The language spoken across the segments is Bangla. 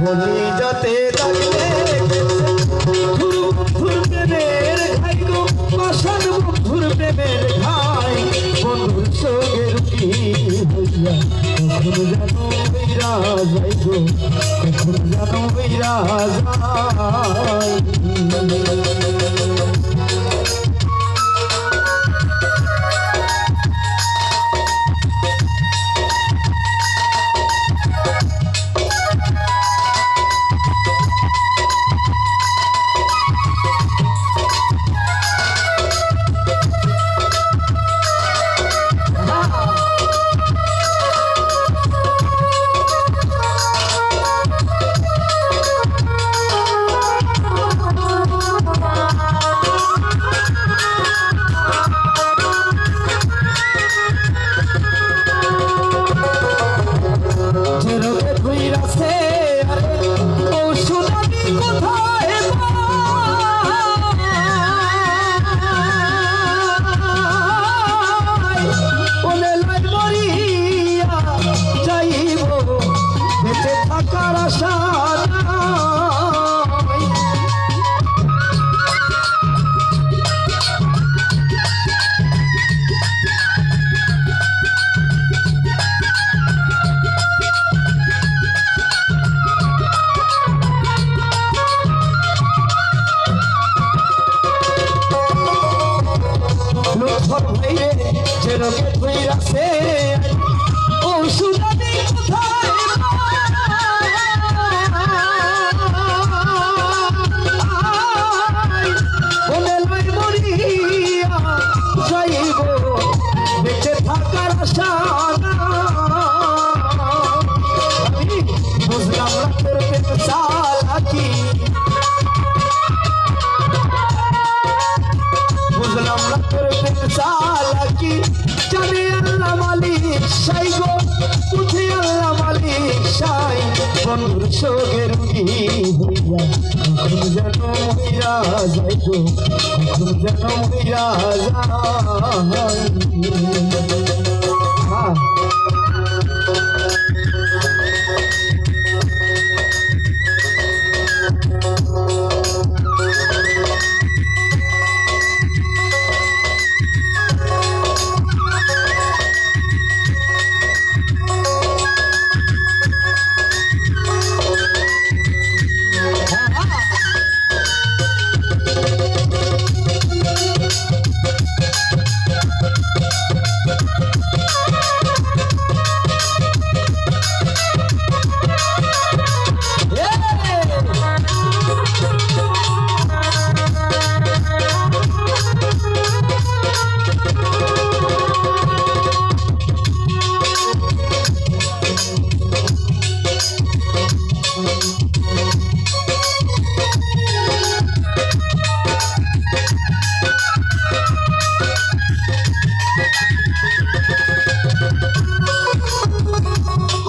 বলি যাতে লাগলে বন্ধুর প্রেমের ঘাই গো পাশান বন্ধুর প্রেমের ঘাই বন্ধুর সঙ্গে রুটি হইয়া কখন যেন বৈরা যাই গো কখন যেন বৈরা যায় রোগে তুই রাখছে ঔষধ আমি কোথায় বলে লই মরিয়া যাইব বেঁচে থাকার আশা আমি বুঝলাম রাতের পেট চালাকি বুঝলাম রাতের পেট চালাকি জানে আল্লাহ মালিক সাই গো বুঝে আল্লাহ মালিক সাই বন্ধুর সঙ্গে রুগী হইয়া কখন যেন মইরা যাই গো কখন যেন মইরা যায়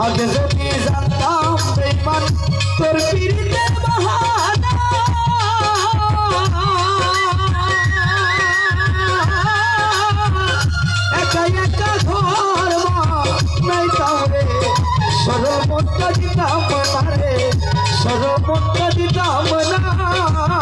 আগে যদি জানতাম বেঈমান তোর পীড়িতের বাহানা একা একা ঘর নাইতাম রে সরবটা দিতাম না রে সরবটা দিতাম না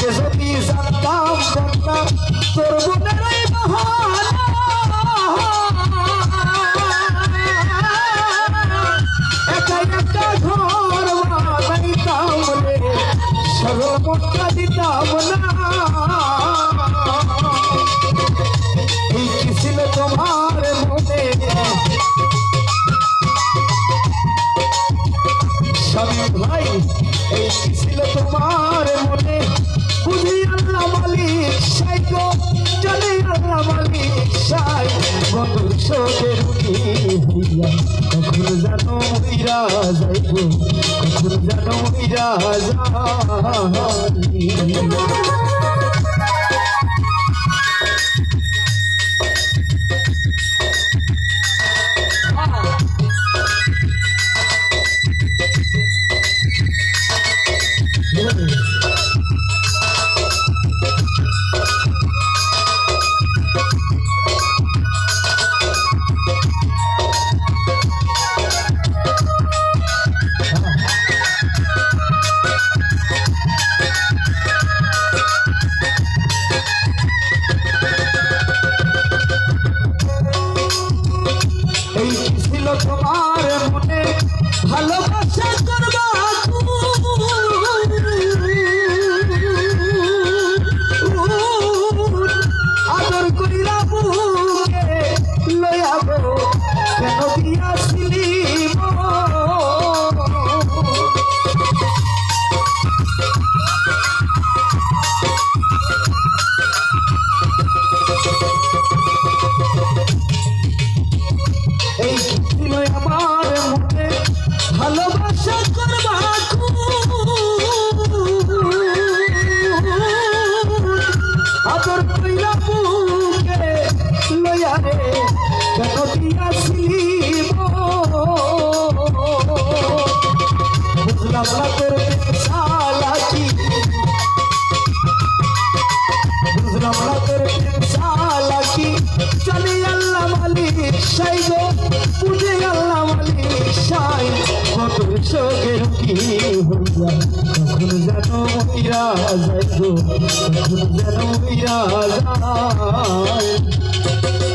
যদি জানতাম জানতাম তোর মনের বাহানা একা একা ঘর বানাইতাম রে সর্বটা দিতাম না এই কি ছিল তোমার মনে স্বামী ভাই এই কি ছিল তোমার মনে বুঝি আল্লাহ মালিক সাই গো জানি আল্লাহ মালিক সাই বন্ধুর সঙ্গে রুগী হইয়া কখন যেন মইরা যাই গো কখন যেন মইরা যায় বুঝলাম না তোর চালাকি বুঝলাম না তোর চালাকি জানি আল্লাহ মালিক সাই গো বুঝে আল্লাহ মালিক সাই মধুর চোখের কি হইয়া কখন যেন মইরা যাই গো কখন যেন মইরা যায়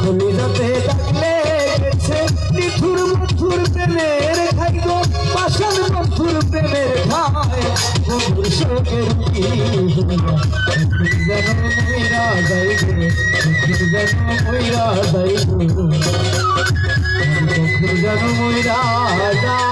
কলিজাতে ডাকলে গেছে নিঠুর মধুর প্রেমের খাই গো পাশান মধুর প্রেমের খায় মধুর চোখের কি হইয়া কখন যেন মইরা যাই গো কখন যেন মইরা যাই গো কখন যেন মইরা যায়